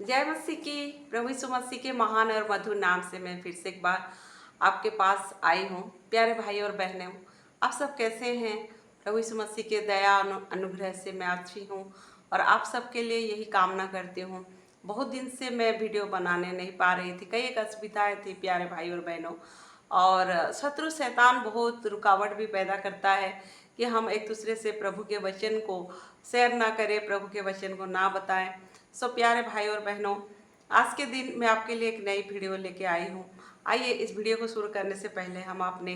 जय मसीह की। प्रभु यीशु मसीह के महान और मधुर नाम से मैं फिर से एक बार आपके पास आई हूँ। प्यारे भाई और बहनों, आप सब कैसे हैं? प्रभु यीशु मसीह के दया अनुग्रह से मैं अच्छी हूँ और आप सबके लिए यही कामना करती हूँ। बहुत दिन से मैं वीडियो बनाने नहीं पा रही थी, कई एक असुविधाएँ थी प्यारे भाई और बहनों, और शत्रु शैतान बहुत रुकावट भी पैदा करता है कि हम एक दूसरे से प्रभु के वचन को शेयर ना करें, प्रभु के वचन को ना बताएं। सो प्यारे भाई और बहनों, आज के दिन मैं आपके लिए एक नई वीडियो लेके आई हूँ। आइए इस वीडियो को शुरू करने से पहले हम अपने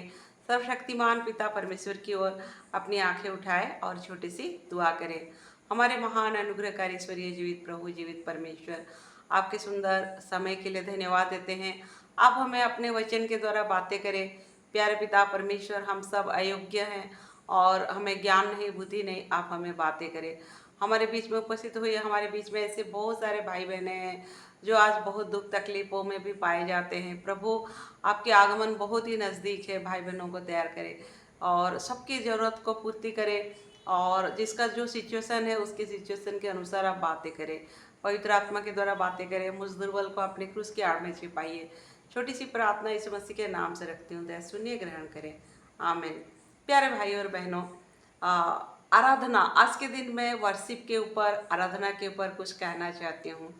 सर्वशक्तिमान पिता परमेश्वर की ओर अपनी आंखें उठाएं और छोटी सी दुआ करें। हमारे महान अनुग्रहकारी ईश्वरीय जीवित प्रभु जीवित परमेश्वर, आपके सुंदर समय के लिए धन्यवाद देते हैं। आप हमें अपने वचन के द्वारा बातें करें। प्यारे पिता परमेश्वर, हम सब अयोग्य हैं और हमें ज्ञान नहीं, बुद्धि नहीं, आप हमें बातें करें। हमारे बीच में उपस्थित हुए हमारे बीच में ऐसे बहुत सारे भाई बहने हैं जो आज बहुत दुख तकलीफों में भी पाए जाते हैं। प्रभु, आपके आगमन बहुत ही नज़दीक है। भाई बहनों को तैयार करें और सबकी ज़रूरत को पूर्ति करें, और जिसका जो सिचुएशन है उसके सिचुएशन के अनुसार आप बातें करें, पवित्र आत्मा के द्वारा बातें करें। मुझ दुर्बल को अपने क्रूस की आड़ में छिपाइए। छोटी सी प्रार्थना यीशु मसीह के नाम से रखती हूँ, दया सुनिए, ग्रहण करें। आमीन। प्यारे भाई और बहनों, आराधना, आज के दिन मैं वर्शिप के ऊपर, आराधना के ऊपर कुछ कहना चाहती हूँ।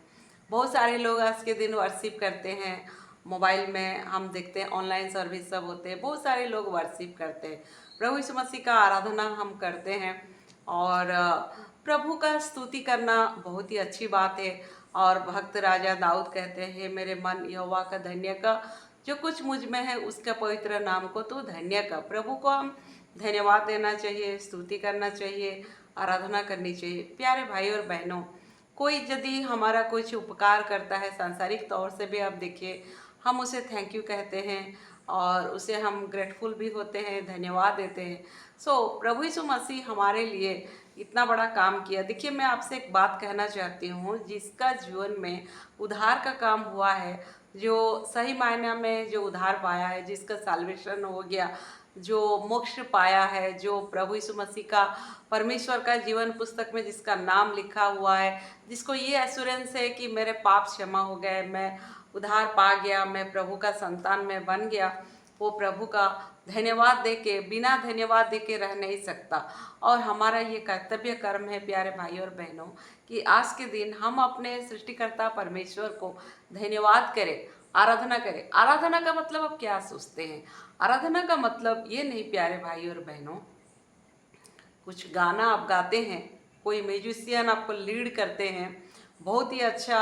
बहुत सारे लोग आज के दिन वर्शिप करते हैं। मोबाइल में हम देखते हैं ऑनलाइन सर्विस सब होते हैं, बहुत सारे लोग वर्शिप करते हैं। प्रभु यीशु मसीह का आराधना हम करते हैं और प्रभु का स्तुति करना बहुत ही अच्छी बात है। और भक्त राजा दाऊद कहते हैं, हे मेरे मन यहोवा का धन्य का, जो कुछ मुझ में है उसका पवित्र नाम को तो धन्य का। प्रभु को हम धन्यवाद देना चाहिए, स्तुति करना चाहिए, आराधना करनी चाहिए। प्यारे भाई और बहनों, कोई यदि हमारा कुछ उपकार करता है, सांसारिक तौर से भी आप देखिए, हम उसे थैंक यू कहते हैं और उसे हम ग्रेटफुल भी होते हैं, धन्यवाद देते हैं। प्रभु यीशु मसीह हमारे लिए इतना बड़ा काम किया। देखिए, मैं आपसे एक बात कहना चाहती हूँ, जिसका जीवन में उद्धार का काम हुआ है, जो सही मायने में जो उद्धार पाया है, जिसका साल्वेशन हो गया, जो मोक्ष पाया है, जो प्रभु यीशु मसीह का, परमेश्वर का जीवन पुस्तक में जिसका नाम लिखा हुआ है, जिसको ये एश्योरेंस है कि मेरे पाप क्षमा हो गए, मैं उद्धार पा गया, मैं प्रभु का संतान में बन गया, वो प्रभु का धन्यवाद दे के, बिना धन्यवाद दे के रह नहीं सकता। और हमारा ये कर्तव्य कर्म है प्यारे भाई और बहनों, कि आज के दिन हम अपने सृष्टिकर्ता परमेश्वर को धन्यवाद करें, आराधना करें। आराधना का मतलब आप क्या सोचते हैं? आराधना का मतलब ये नहीं प्यारे भाई और बहनों, कुछ गाना आप गाते हैं, कोई म्यूजिशियन आपको लीड करते हैं, बहुत ही अच्छा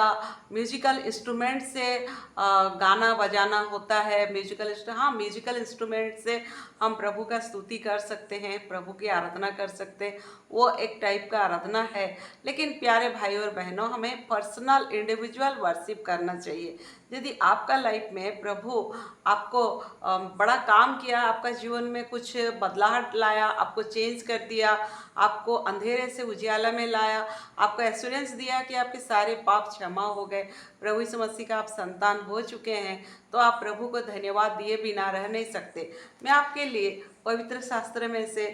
म्यूजिकल इंस्ट्रूमेंट से गाना बजाना होता है। म्यूजिकल इंस्ट्रूमेंट से हम प्रभु का स्तुति कर सकते हैं, प्रभु की आराधना कर सकते हैं, वो एक टाइप का आराधना है। लेकिन प्यारे भाई और बहनों, हमें पर्सनल इंडिविजुअल वर्शिप करना चाहिए। यदि आपका लाइफ में प्रभु आपको बड़ा काम किया, आपका जीवन में कुछ बदलाहट लाया, आपको चेंज कर दिया, आपको अंधेरे से उजियाला में लाया, आपको एश्योरेंस दिया कि आपके सारे पाप क्षमा हो गए, प्रभु यीशु मसीह का आप संतान हो चुके हैं, तो आप प्रभु को धन्यवाद दिए बिना रह नहीं सकते। मैं आपके लिए पवित्र शास्त्र में से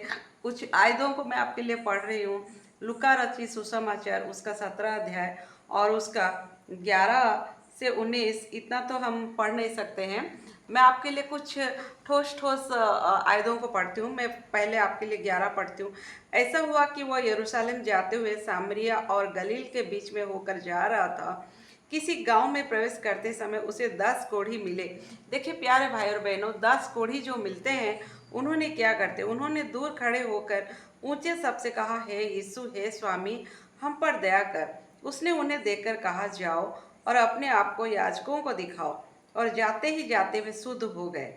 कुछ आयतों को मैं आपके लिए पढ़ रही हूँ। लूका रचित सुसमाचार उसका 17 अध्याय और उसका 11 से 19, इतना तो हम पढ़ नहीं सकते हैं। मैं आपके लिए कुछ ठोस ठोस आयतों को पढ़ती हूँ। मैं पहले आपके लिए 11 पढ़ती हूँ। ऐसा हुआ कि वह यरूशलेम जाते हुए सामरिया और गलील के बीच में होकर जा रहा था। किसी गांव में प्रवेश करते समय उसे 10 कोढ़ी मिले। देखिए प्यारे भाई और बहनों, 10 कोढ़ी जो मिलते हैं, उन्होंने क्या करते, उन्होंने दूर खड़े होकर ऊंचे सबसे कहा, हे यीशु, हे स्वामी, हम पर दया कर। उसने उन्हें देखकर कहा, जाओ और अपने आप को याजकों को दिखाओ। और जाते ही जाते वे शुद्ध हो गए।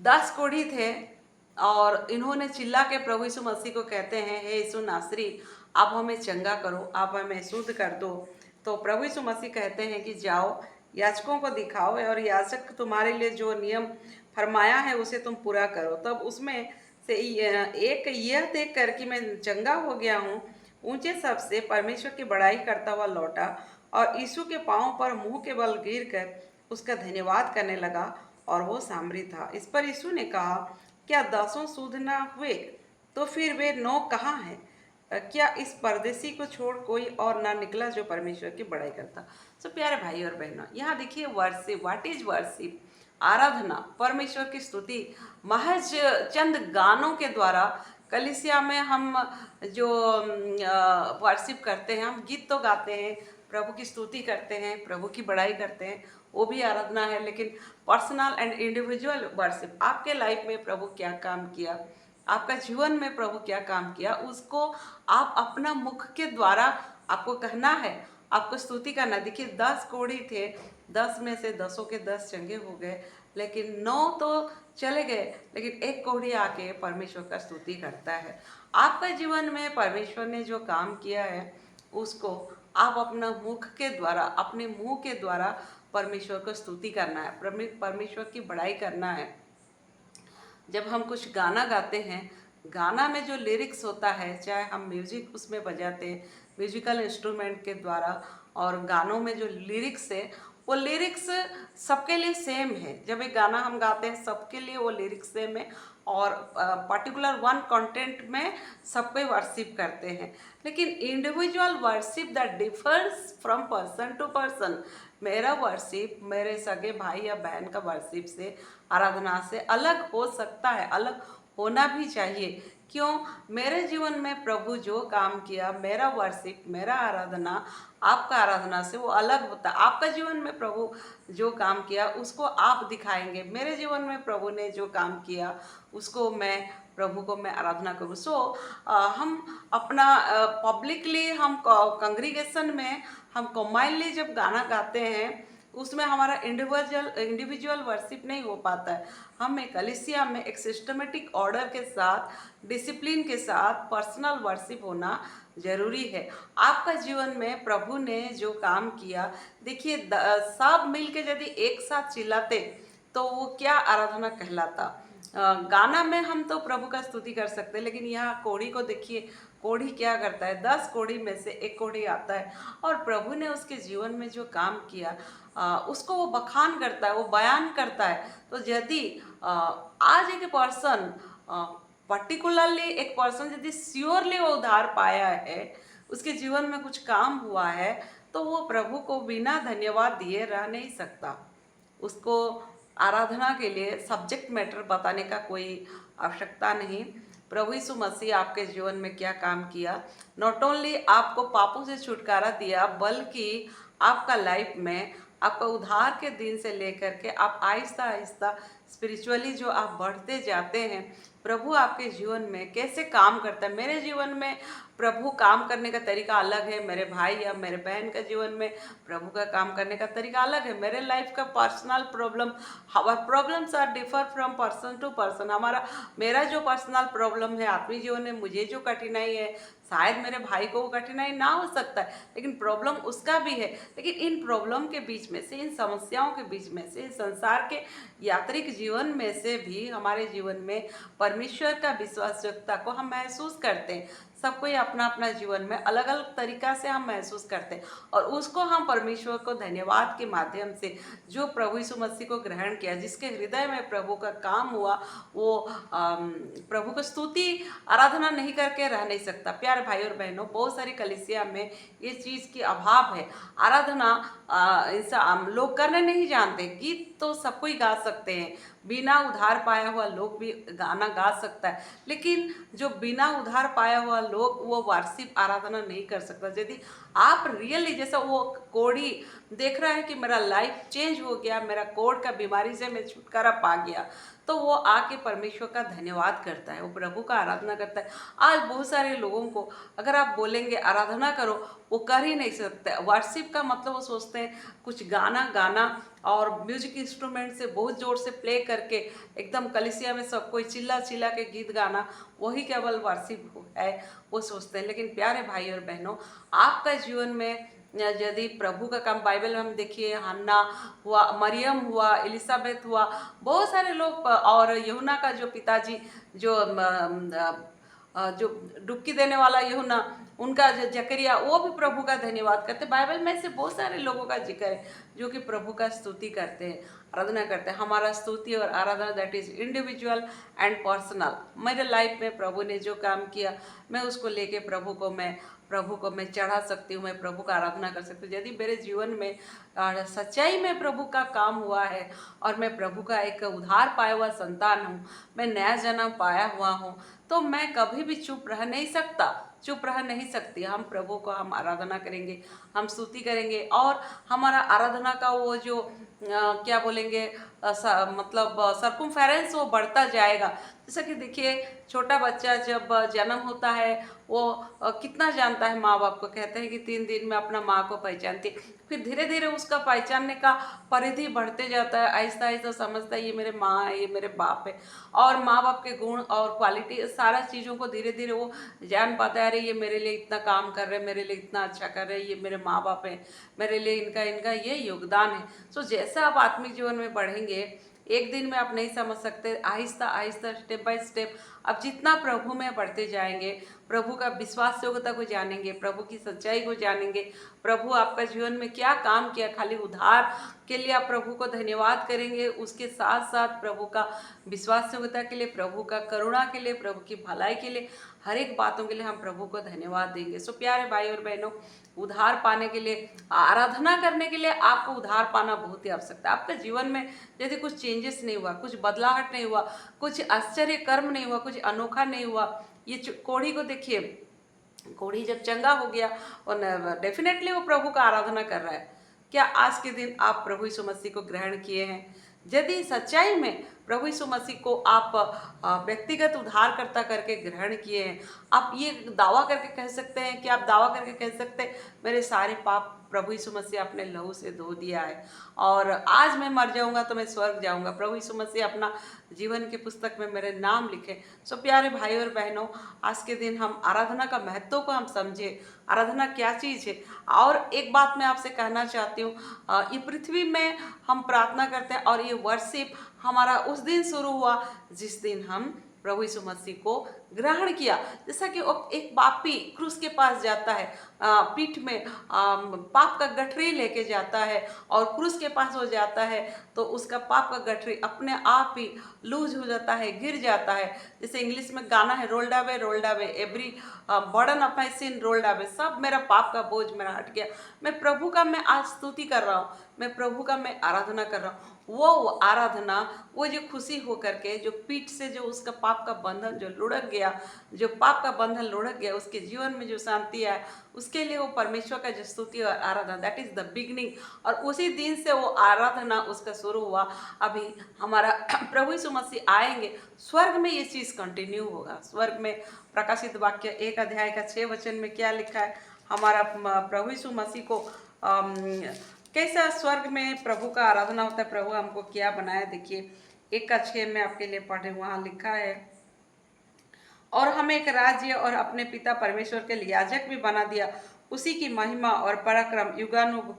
10 कोढ़ी थे और इन्होंने चिल्ला के प्रभु यीशु मसीह को कहते हैं, हे यीशु नासरी, आप हमें चंगा करो, आप हमें शुद्ध कर दो। तो प्रभु यीशु मसीह कहते हैं कि जाओ, याजकों को दिखाओ और याजक तुम्हारे लिए जो नियम फरमाया है उसे तुम पूरा करो। तब उसमें से एक यह देख कर कि मैं चंगा हो गया हूँ, ऊंचे सब से परमेश्वर की बड़ाई करता हुआ लौटा और यीशु के पाँव पर मुंह के बल गिर कर उसका धन्यवाद करने लगा, और वो सामरी था। इस पर यीशु ने कहा, क्या 10 शुद्ध ना हुए? तो फिर वे 9 कहाँ हैं? क्या इस परदेसी को छोड़ कोई और ना निकला जो परमेश्वर की बड़ाई करता। सो प्यारे भाई और बहनों, यहाँ देखिए वर्शिप, व्हाट इज वर्शिप? आराधना, परमेश्वर की स्तुति महज चंद गानों के द्वारा। कलिसिया में हम जो वर्शिप करते हैं, हम गीत तो गाते हैं, प्रभु की स्तुति करते हैं, प्रभु की बड़ाई करते हैं, वो भी आराधना है। लेकिन पर्सनल एंड इंडिविजुअल वर्शिप, आपके लाइफ में प्रभु क्या काम किया, आपका जीवन में प्रभु क्या काम किया, उसको आप अपना मुख के द्वारा आपको कहना है, आपको स्तुति करना। देखिए 10 कोढ़ी थे, 10 में से 10 के 10 चंगे हो गए, लेकिन 9 तो चले गए, लेकिन एक कोढ़ी आके परमेश्वर का स्तुति करता है। आपका जीवन में परमेश्वर ने जो काम किया है उसको आप अपना मुख के द्वारा, अपने मुंह के द्वारा परमेश्वर को स्तुति करना है, परमेश्वर की बड़ाई करना है। जब हम कुछ गाना गाते हैं, गाना में जो लिरिक्स होता है, चाहे हम म्यूजिक उसमें बजाते हैं म्यूजिकल इंस्ट्रूमेंट के द्वारा, और गानों में जो लिरिक्स है वो लिरिक्स सबके लिए सेम है। जब एक गाना हम गाते हैं सबके लिए वो लिरिक्स सेम है, और पर्टिकुलर वन कंटेंट में सबको वर्शिप करते हैं। लेकिन individual worship that differs from person to person, मेरा वर्शिप मेरे सगे भाई या बहन का वर्शिप से, आराधना से अलग हो सकता है, अलग होना भी चाहिए। क्यों? मेरे जीवन में प्रभु जो काम किया, मेरा वर्शिप, मेरा आराधना आपका आराधना से वो अलग होता है। आपका जीवन में प्रभु जो काम किया उसको आप दिखाएंगे, मेरे जीवन में प्रभु ने जो काम किया उसको मैं, प्रभु को मैं आराधना करूँ। हम अपना पब्लिकली, हम कंग्रीगेशन में, हम कॉम्बाइनली जब गाना गाते हैं उसमें हमारा इंडिविजुअल वर्शिप नहीं हो पाता है। हम एक कलीसिया में एक सिस्टमेटिक ऑर्डर के साथ, डिसिप्लिन के साथ पर्सनल वर्शिप होना जरूरी है। आपका जीवन में प्रभु ने जो काम किया, देखिए सब मिलके यदि एक साथ चिल्लाते तो वो क्या आराधना कहलाता। गाना में हम तो प्रभु का स्तुति कर सकते हैं, लेकिन यहाँ कोढ़ी को देखिए, कोढ़ी क्या करता है, 10 कोढ़ी में से एक कोढ़ी आता है और प्रभु ने उसके जीवन में जो काम किया उसको वो बखान करता है, वो बयान करता है। तो यदि आज एक पर्सन, पर्टिकुलरली एक पर्सन यदि श्योरली वो उद्धार पाया है, उसके जीवन में कुछ काम हुआ है, तो वो प्रभु को बिना धन्यवाद दिए रह नहीं सकता। उसको आराधना के लिए सब्जेक्ट मैटर बताने का कोई आवश्यकता नहीं। प्रभु यीशु मसीह आपके जीवन में क्या काम किया, नॉट ओनली आपको पापों से छुटकारा दिया, बल्कि आपका लाइफ में आपका उद्धार के दिन से लेकर के आप आहिस्ता आहिस्ता स्पिरिचुअली जो आप बढ़ते जाते हैं, प्रभु आपके जीवन में कैसे काम करता है। मेरे जीवन में प्रभु काम करने का तरीका अलग है, मेरे भाई या मेरे बहन का जीवन में प्रभु का काम करने का तरीका अलग है। मेरे लाइफ का personal problem, our problems are differ from person to person. मेरा जो पर्सनल प्रॉब्लम है आत्मीय जीवन में, मुझे जो कठिनाई है, शायद मेरे भाई को वो कठिनाई ना हो सकता है, लेकिन प्रॉब्लम उसका भी है। लेकिन इन प्रॉब्लम के बीच में से, इन समस्याओं के बीच में से, इस संसार के यात्रिक जीवन में से भी हमारे जीवन में परमेश्वर का विश्वासयोग्यता को हम महसूस करते हैं। सब कोई अपना अपना जीवन में अलग अलग तरीका से हम महसूस करते हैं, और उसको हम परमेश्वर को धन्यवाद के माध्यम से, जो प्रभु यीशु मसीह को ग्रहण किया, जिसके हृदय में प्रभु का काम हुआ, वो प्रभु को स्तुति आराधना नहीं करके रह नहीं सकता। प्यारे भाई और बहनों, बहुत सारी कलीसिया में ये चीज़ की अभाव है। आराधना लोग करने नहीं जानते। गीत तो सब कोई गा सकते हैं, बिना उधार पाया हुआ लोग भी गाना गा सकता है, लेकिन जो बिना उधार पाया हुआ लोग वो वार्षिक आराधना नहीं कर सकता। यदि आप रियली, जैसा वो कोढ़ी देख रहा है कि मेरा लाइफ चेंज हो गया, मेरा कोढ़ का बीमारी से मैं छुटकारा पा गया, तो वो आके परमेश्वर का धन्यवाद करता है, वो प्रभु का आराधना करता है। आज बहुत सारे लोगों को अगर आप बोलेंगे आराधना करो, वो कर ही नहीं सकते। वर्शिप का मतलब वो सोचते हैं कुछ गाना गाना और म्यूजिक इंस्ट्रूमेंट से बहुत ज़ोर से प्ले करके एकदम कलिसिया में सब कोई चिल्ला चिल्ला के गीत गाना, वही केवल वर्शिप है, वो सोचते हैं। लेकिन प्यारे भाई और बहनों, आपका जीवन में यदि प्रभु का काम, बाइबल में हम देखिए, हन्ना हुआ, मरियम हुआ, एलिजाबेथ हुआ, बहुत सारे लोग, और यूहन्ना का जो पिताजी जो जो डुबकी देने वाला यूहन्ना, उनका जो जकरिया, वो भी प्रभु का धन्यवाद करते। बाइबल में से बहुत सारे लोगों का जिक्र है जो कि प्रभु का स्तुति करते हैं, आराधना करते हैं। हमारा स्तुति और आराधना that is individual and personal. मेरे लाइफ में प्रभु ने जो काम किया, मैं उसको लेके प्रभु को मैं चढ़ा सकती हूँ, मैं प्रभु का आराधना कर सकती हूँ। यदि मेरे जीवन में सच्चाई में प्रभु का काम हुआ है और मैं प्रभु का एक उद्धार पाया हुआ संतान हूँ, मैं नया जन्म पाया हुआ हूँ, तो मैं कभी भी चुप रह नहीं सकता, चुप रह नहीं सकती। हम प्रभु को हम आराधना करेंगे, हम स्तुति करेंगे, और हमारा आराधना का वो जो क्या बोलेंगे मतलब सर्कमफेरेंस वो बढ़ता जाएगा। जैसा कि देखिए, छोटा बच्चा जब जन्म होता है, वो कितना जानता है माँ बाप को। कहते हैं कि 3 दिन में अपना माँ को पहचानती है। फिर धीरे धीरे उसका पहचानने का परिधि बढ़ते जाता है, आहिस्ता आहिस्ता समझता है ये मेरे माँ है, ये मेरे बाप है, और माँ बाप के गुण और क्वालिटी सारा चीज़ों को धीरे धीरे वो जान पाता है। अरे ये मेरे लिए इतना काम कर रहे हैं, मेरे लिए इतना अच्छा कर रहे हैं, ये मेरे माँ बाप हैं, मेरे लिए इनका इनका ये योगदान है। सो जैसा आप आत्मिक जीवन में बढ़ेंगे, एक दिन में आप नहीं समझ सकते, Aahista Aahista step by step आप जितना प्रभु में बढ़ते जाएंगे, प्रभु का विश्वास योग्यता को जानेंगे, प्रभु की सच्चाई को जानेंगे, प्रभु आपका जीवन में क्या काम किया, खाली उद्धार के लिए आप प्रभु को धन्यवाद करेंगे, उसके साथ साथ प्रभु का विश्वास योग्यता के लिए, प्रभु का करुणा के लिए, प्रभु की भलाई के लिए, हर एक बातों के लिए हम प्रभु को धन्यवाद देंगे। सो प्यारे भाई और बहनों, उद्धार पाने के लिए, आराधना करने के लिए आपको उद्धार पाना बहुत ही आवश्यकता है। आपके जीवन में यदि कुछ चेंजेस नहीं हुआ, कुछ बदलाहट नहीं हुआ, कुछ आश्चर्य कर्म नहीं हुआ, कुछ अनोखा नहीं हुआ, ये कोढ़ी को देखिए, कोढ़ी जब चंगा हो गया और डेफिनेटली वो प्रभु का आराधना कर रहा है। क्या आज के दिन आप प्रभु यीशु मसीह को ग्रहण किए हैं? यदि सच्चाई में प्रभु यीशु मसीह को आप व्यक्तिगत उद्धारकर्ता करके ग्रहण किए हैं, आप ये दावा करके कह सकते हैं कि आप दावा करके कह सकते हैं मेरे सारे पाप प्रभु यीशु मसीह अपने लहू से धो दिया है, और आज मैं मर जाऊंगा तो मैं स्वर्ग जाऊंगा, प्रभु यीशु मसीह अपना जीवन की पुस्तक में मेरे नाम लिखे। सो प्यारे भाई और बहनों, आज के दिन हम आराधना का महत्व को हम समझे, आराधना क्या चीज़ है। और एक बात मैं आपसे कहना चाहती हूँ, ये पृथ्वी में हम प्रार्थना करते हैं, और ये वर्शिप हमारा उस दिन शुरू हुआ जिस दिन हम प्रभु यीशु मसीह को ग्रहण किया। जैसा कि एक पापी क्रूस के पास जाता है, पीठ में पाप का गठरी लेके जाता है, और क्रूस के पास हो जाता है तो उसका पाप का गठरी अपने आप ही लूज हो जाता है, गिर जाता है। जैसे इंग्लिश में गाना है, rolled away every burden of my sin rolled away, सब मेरा पाप का बोझ मेरा हट गया। मैं प्रभु का मैं आज स्तुति कर रहा हूँ, मैं प्रभु का मैं आराधना कर रहा हूँ। वो आराधना, वो जो खुशी हो करके, जो पीठ से जो उसका पाप का बंधन जो लुढ़क गया, जो पाप का बंधन लुढ़क गया, उसके जीवन में जो शांति है, उसके लिए वो परमेश्वर का जो स्तुति और आराधना, दैट इज द बिगनिंग। और उसी दिन से वो आराधना उसका शुरू हुआ। अभी हमारा प्रभु यीशु मसीह आएंगे, स्वर्ग में ये चीज़ कंटिन्यू होगा। स्वर्ग में प्रकाशित वाक्य 1 अध्याय का 6 वचन में क्या लिखा है, हमारा प्रभु यीशु मसीह को कैसा स्वर्ग में प्रभु का आराधना होता है, प्रभु हमको क्या बनाया। देखिए 1 का 6 में आपके लिए पढ़े, वहाँ लिखा है, और हमें एक राज्य और अपने पिता परमेश्वर के याजक भी बना दिया, उसी की महिमा और पराक्रम युगानुग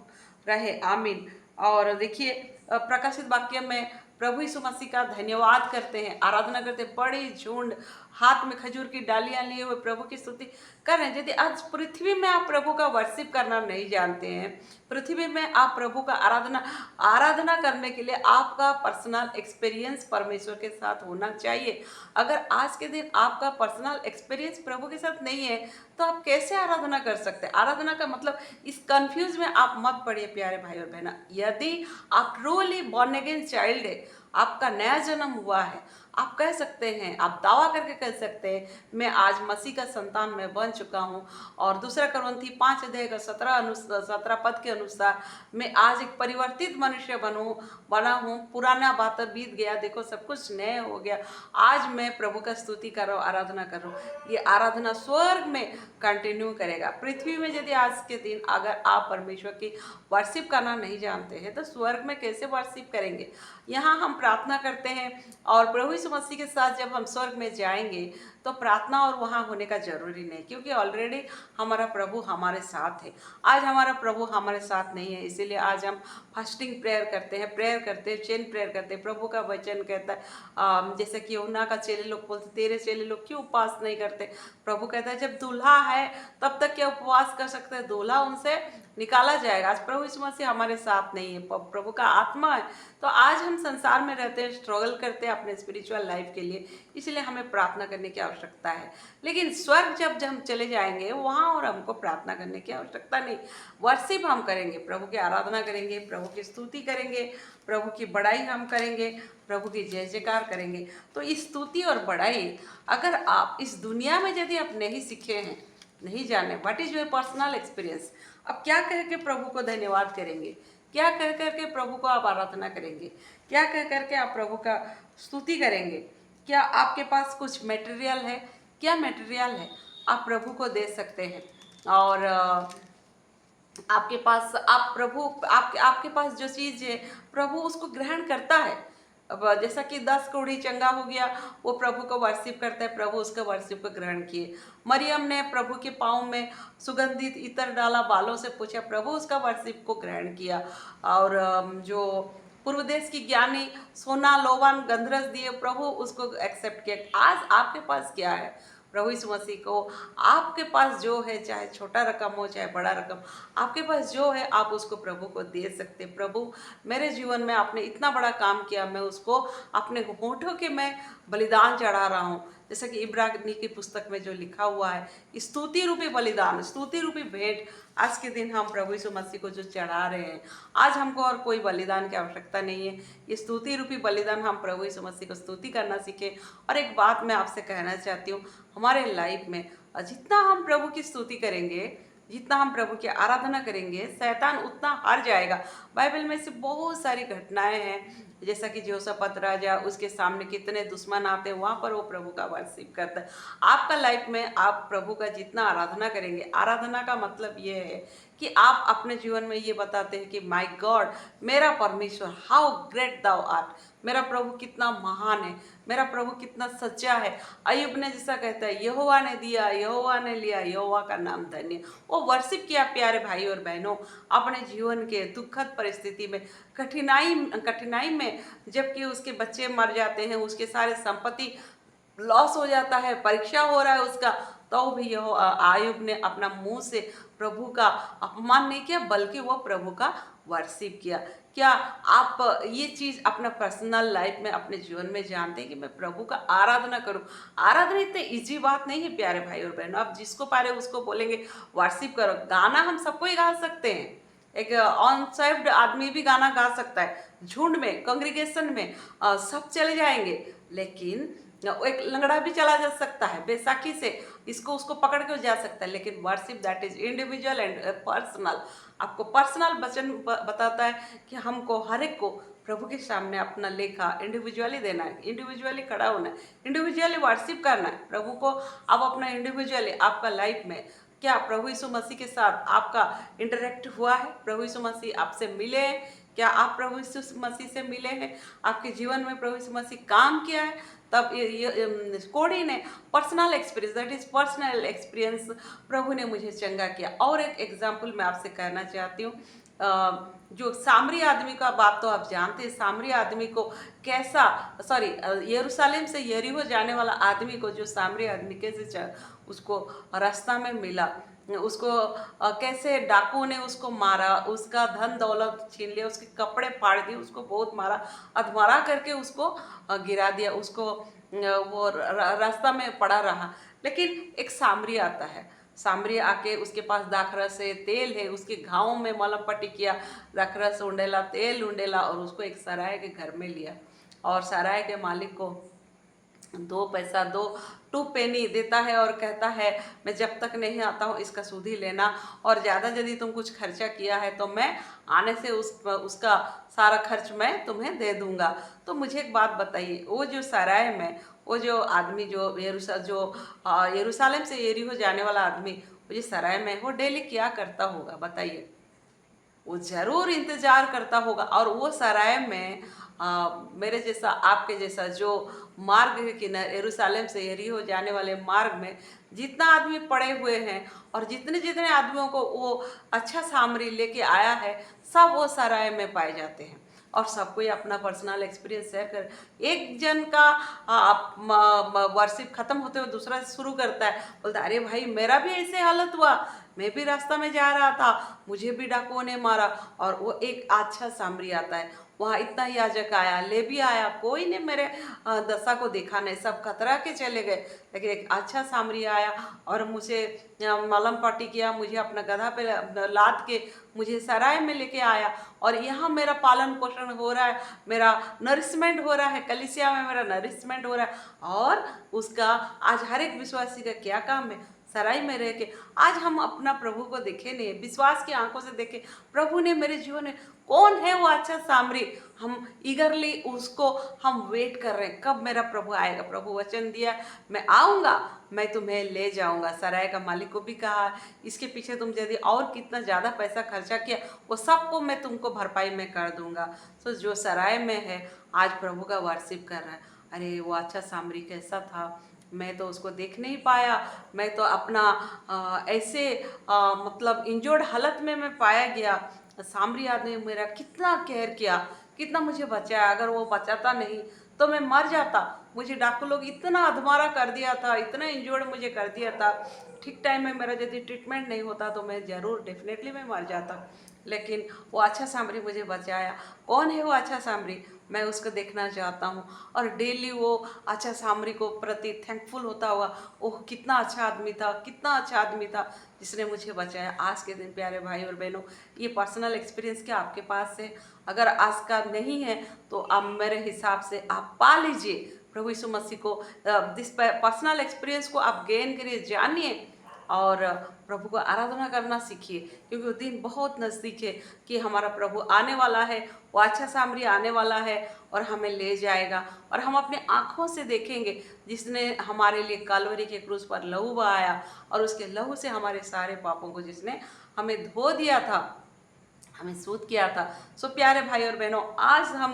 रहे, आमीन। और देखिए प्रकाशित वाक्य में प्रभु यीशु मसीह का धन्यवाद करते हैं, आराधना करते हैं, बड़ी झुंड हाथ में खजूर की डालियां लिए हुए प्रभु की स्तुति कर रहे हैं। यदि आज पृथ्वी में आप प्रभु का वर्शिप करना नहीं जानते हैं, पृथ्वी में आप प्रभु का आराधना करने के लिए आपका पर्सनल एक्सपीरियंस परमेश्वर के साथ होना चाहिए। अगर आज के दिन आपका पर्सनल एक्सपीरियंस प्रभु के साथ नहीं है, तो आप कैसे आराधना कर सकते हैं? आराधना का मतलब, इस कंफ्यूज में आप मत पड़िए प्यारे भाई और बहना। यदि आप ट्रूली बॉर्न अगेन चाइल्ड है, आपका नया जन्म हुआ है, आप कह सकते हैं, आप दावा करके कह सकते हैं, मैं आज मसीह का संतान मैं बन चुका हूँ। और 2 कुरिन्थी 5 अध्याय का 17 पद के अनुसार मैं आज एक परिवर्तित मनुष्य बना हूँ, पुराना बात बीत गया, देखो सब कुछ नया हो गया। आज मैं प्रभु का स्तुति कर रहा हूँ, आराधना कर रहा हूँ। ये आराधना स्वर्ग में कंटिन्यू करेगा। पृथ्वी में यदि आज के दिन अगर आप परमेश्वर की वर्शिप करना नहीं जानते हैं, तो स्वर्ग में कैसे वर्शिप करेंगे? यहाँ हम प्रार्थना करते हैं, और प्रभु यीशु मसीह के साथ जब हम स्वर्ग में जाएंगे, तो तो प्रार्थना और वहाँ होने का जरूरी नहीं, क्योंकि ऑलरेडी हमारा प्रभु हमारे साथ है। आज हमारा प्रभु हमारे साथ नहीं है, इसीलिए आज हम फास्टिंग प्रेयर करते हैं, चेन प्रेयर करते हैं। प्रभु का वचन कहता है जैसे कि यूहन्ना का चेले लोग बोलते, तेरे चेले लोग क्यों उपवास नहीं करते? प्रभु कहता है जब दूल्हा है तब तक क्या उपवास कर सकते हैं? दूल्हा उनसे निकाला जाएगा। आज प्रभु यीशु मसीह हमारे साथ नहीं है, प्रभु का आत्मा है। तो आज हम संसार में रहते हैं, स्ट्रगल करते हैं अपने स्पिरिचुअल लाइफ के लिए, इसलिए हमें प्रार्थना करने की आवश्यकता है। लेकिन स्वर्ग जब हम चले जाएंगे वहाँ और हमको प्रार्थना करने की आवश्यकता नहीं। वर्शिप हम करेंगे, प्रभु की आराधना करेंगे, प्रभु की स्तुति करेंगे, प्रभु की बड़ाई हम करेंगे, प्रभु की जय जयकार करेंगे। तो इस स्तुति और बड़ाई अगर आप इस दुनिया में यदि आप नहीं सीखे हैं, नहीं जाने, what is your personal experience, अब क्या कह के प्रभु को धन्यवाद करेंगे? क्या कह करके प्रभु को आप आराधना करेंगे? क्या कह करके आप प्रभु का स्तुति करेंगे? क्या आपके पास कुछ मटेरियल है? क्या मटेरियल है आप प्रभु को दे सकते हैं? और आपके पास आप प्रभु आपके पास जो चीज़ है प्रभु उसको ग्रहण करता है। अब जैसा कि 10 कौड़ी चंगा हो गया, वो प्रभु को वर्शिप करता है, प्रभु उसका वर्शिप को ग्रहण किए। मरियम ने प्रभु के पाँव में सुगंधित इत्र डाला, बालों से पूछा, प्रभु उसका वर्शिप को ग्रहण किया। और जो पूर्व देश की ज्ञानी सोना लोवान गंधरस दिए, प्रभु उसको एक्सेप्ट किया। आज आपके पास क्या है? प्रभु यीशु मसीह को आपके पास जो है, चाहे छोटा रकम हो चाहे बड़ा रकम, आपके पास जो है आप उसको प्रभु को दे सकते। प्रभु मेरे जीवन में आपने इतना बड़ा काम किया, मैं उसको अपने होठों के मैं बलिदान चढ़ा रहा हूँ। जैसा कि इब्रानी की पुस्तक में जो लिखा हुआ है, स्तुति रूपी बलिदान, स्तुति रूपी भेंट आज के दिन हम प्रभु यीशु मसीह को जो चढ़ा रहे हैं। आज हमको और कोई बलिदान की आवश्यकता नहीं है, ये स्तुति रूपी बलिदान हम प्रभु यीशु मसीह को स्तुति करना सीखें। और एक बात मैं आपसे कहना चाहती हूँ, हमारे लाइफ में जितना हम प्रभु की स्तुति करेंगे, जितना हम प्रभु की आराधना करेंगे, शैतान उतना हार जाएगा। बाइबल में से बहुत सारी घटनाएं हैं, जैसा कि जोसापत राजा, उसके सामने कितने दुश्मन आते हैं, वहाँ पर वो प्रभु का वर्शिप करता है। आपका लाइफ में आप प्रभु का जितना आराधना करेंगे, आराधना का मतलब ये है कि आप अपने जीवन में ये बताते हैं कि माय गॉड, मेरा परमेश्वर, हाउ ग्रेट दाउ आर्ट, मेरा प्रभु कितना महान है, मेरा प्रभु कितना सच्चा है। अय्यूब ने जैसा कहता है, यहोवा ने दिया, यहोवा ने लिया, यहोवा का नाम धन्य। वो वर्शिप किया प्यारे भाई और बहनों, अपने जीवन के दुखद परिस्थिति में, कठिनाई में, जबकि उसके बच्चे मर जाते हैं, उसके सारे संपत्ति लॉस हो जाता है, परीक्षा हो रहा है उसका, तो भी यह अय्यूब ने अपना मुंह से प्रभु का अपमान नहीं किया, बल्कि वो प्रभु का वर्शिप किया। क्या आप ये चीज़ अपना पर्सनल लाइफ में, अपने जीवन में जानते हैं कि मैं प्रभु का आराधना करूं? आराधना इतनी इजी बात नहीं है प्यारे भाई और बहनों। आप जिसको पारे उसको बोलेंगे वर्शिप करो। गाना हम सबको ही गा सकते हैं, एक अनसेव्ड आदमी भी गाना गा सकता है, झुंड में, कांग्रेगेशन में सब चले जाएंगे, लेकिन एक लंगड़ा भी चला जा सकता है बैसाखी से, इसको उसको पकड़ के जा सकता है। लेकिन worship that is individual and personal. आपको पर्सनल वचन बताता है कि हमको हर एक को प्रभु के सामने अपना लेखा इंडिविजुअली देना है, इंडिविजुअली खड़ा होना है, इंडिविजुअली वर्शिप करना है प्रभु को। अब अपना इंडिविजुअली आपका लाइफ में क्या प्रभु यीशु मसीह के साथ आपका इंटरेक्ट हुआ है? प्रभु यीशु मसीह आपसे मिले हैं? क्या आप प्रभु यीशु मसीह से मिले हैं? आपके जीवन में प्रभु यीशु मसीह काम किया है? तब कोड़ी ने personal experience, that is personal experience, प्रभु ने मुझे चंगा किया। और एक एग्जाम्पल मैं आपसे कहना चाहती हूँ, जो सामरी आदमी का बात तो आप जानते हैं, सामरी आदमी को कैसा, सॉरी, यरूशलेम से यरीहो जाने वाला आदमी को, जो सामरी आदमी कैसे उसको रास्ता में मिला, उसको कैसे डाकुओं ने उसको मारा, उसका धन दौलत छीन लिया, उसके कपड़े फाड़ दिए, उसको बहुत मारा, अधमरा करके उसको गिरा दिया, उसको वो रास्ता में पड़ा रहा। लेकिन एक सामरी आता है, सामरी आके उसके पास दाखरस है, तेल है, उसके घावों में मलम पट्टी किया, दाखरस उंडेला, तेल उंडेला, और उसको एक सराय के घर में लिया। और सराय के मालिक को 2 पैसा, 2 पेनी देता है और कहता है, मैं जब तक नहीं आता हूँ इसका सूद ही लेना, और ज़्यादा यदि तुम कुछ खर्चा किया है तो मैं आने से उसका सारा खर्च मैं तुम्हें दे दूंगा। तो मुझे एक बात बताइए, वो जो सराय में, वो जो आदमी जो यरूशलेम से यरीहो जाने वाला आदमी, वो जो सराय में, वो डेली क्या करता होगा बताइए? वो ज़रूर इंतज़ार करता होगा। और वो सराय में मेरे जैसा, आपके जैसा जो मार्ग है कि यरूशलेम से यरीहो जाने वाले मार्ग में जितना आदमी पड़े हुए हैं और जितने जितने आदमियों को वो अच्छा सामरी लेके आया है, सब वो सराय में पाए जाते हैं। और सब कोई अपना पर्सनल एक्सपीरियंस शेयर कर। एक जन का वर्शिप खत्म होते हुए दूसरा शुरू करता है, बोलता अरे भाई मेरा भी ऐसे हालत हुआ, मैं भी रास्ता में जा रहा था, मुझे भी डाकुओं ने मारा। और वो एक अच्छा सामरी आता है, वहाँ इतना याजक आया, लेवी आया, कोई ने मेरे दशा को देखा नहीं, सब कतरा के चले गए। लेकिन एक अच्छा सामरी आया और मुझे मलम पट्टी किया, मुझे अपना गधा पे लाद के मुझे सराय में लेके आया। और यहाँ मेरा पालन पोषण हो रहा है, मेरा नरिशमेंट हो रहा है, कलीसिया में मेरा नरिशमेंट हो रहा है। और उसका आज हर एक विश्वासी का क्या काम है, सराय में रह के आज हम अपना प्रभु को देखे नहीं, विश्वास की आंखों से देखे प्रभु ने मेरे जीवन में कौन है वो अच्छा सामरी। हम ईगरली उसको हम वेट कर रहे हैं, कब मेरा प्रभु आएगा। प्रभु वचन दिया, मैं आऊँगा, मैं तुम्हें ले जाऊँगा। सराय का मालिक को भी कहा, इसके पीछे तुम यदि और कितना ज़्यादा पैसा खर्चा किया वो सबको मैं तुमको भरपाई में कर दूँगा। तो जो सराय में है आज प्रभु का वर्शिप कर रहा है, अरे वो अच्छा सामरी कैसा था, मैं तो उसको देख नहीं पाया। मैं तो अपना ऐसे मतलब इंजोर्ड हालत में मैं पाया गया। सामरी आदमी ने मेरा कितना केयर किया, कितना मुझे बचाया। अगर वो बचाता नहीं तो मैं मर जाता। मुझे डाकू लोग इतना अधमरा कर दिया था, इतना इंजोर्ड मुझे कर दिया था। ठीक टाइम में मेरा यदि ट्रीटमेंट नहीं होता तो मैं ज़रूर डेफिनेटली मैं मर जाता। लेकिन वो अच्छा सामरी मुझे बचाया। कौन है वो अच्छा सामरी, मैं उसको देखना चाहता हूँ। और डेली वो अच्छा सामरी को प्रति थैंकफुल होता हुआ, ओह कितना अच्छा आदमी था, कितना अच्छा आदमी था जिसने मुझे बचाया। आज के दिन प्यारे भाई और बहनों, ये पर्सनल एक्सपीरियंस क्या आपके पास है? अगर आज का नहीं है तो अब मेरे हिसाब से आप पा लीजिए प्रभु यीशु मसीह को। दिस पर्सनल एक्सपीरियंस को आप गेन करिए, जानिए और प्रभु को आराधना करना सीखिए। क्योंकि वो दिन बहुत नज़दीक है कि हमारा प्रभु आने वाला है, वो अच्छा सामरी आने वाला है और हमें ले जाएगा। और हम अपने आँखों से देखेंगे जिसने हमारे लिए कालवरी के क्रूस पर लहू बहाया और उसके लहू से हमारे सारे पापों को जिसने हमें धो दिया था, हमें सूद किया था। सो प्यारे भाई और बहनों, आज हम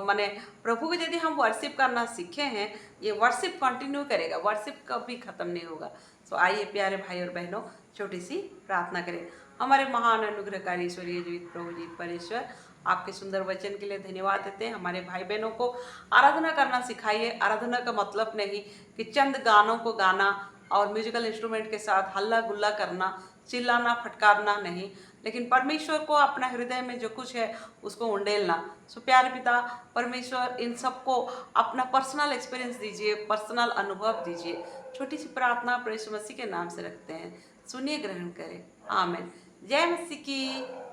माने प्रभु को यदि हम वर्शिप करना सीखे हैं, ये वर्शिप कंटिन्यू करेगा, वर्शिप कभी ख़त्म नहीं होगा। सो आइए प्यारे भाई और बहनों, छोटी सी प्रार्थना करें। हमारे महान अनुग्रहकारी ईश्वरीय जीवित प्रभु जी परमेश्वर, आपके सुंदर वचन के लिए धन्यवाद देते हैं। हमारे भाई बहनों को आराधना करना सिखाइए। आराधना का मतलब नहीं कि चंद गानों को गाना और म्यूजिकल इंस्ट्रूमेंट के साथ हल्ला गुल्ला करना, चिल्लाना फटकारना नहीं, लेकिन परमेश्वर को अपना हृदय में जो कुछ है उसको उंडेलना। सो प्यारे पिता परमेश्वर, इन सबको अपना पर्सनल एक्सपीरियंस दीजिए, पर्सनल अनुभव दीजिए। छोटी सी प्रार्थना प्रभु यीशु मसीह के नाम से रखते हैं, सुनिए, ग्रहण करें, आमीन। जय मसीह की।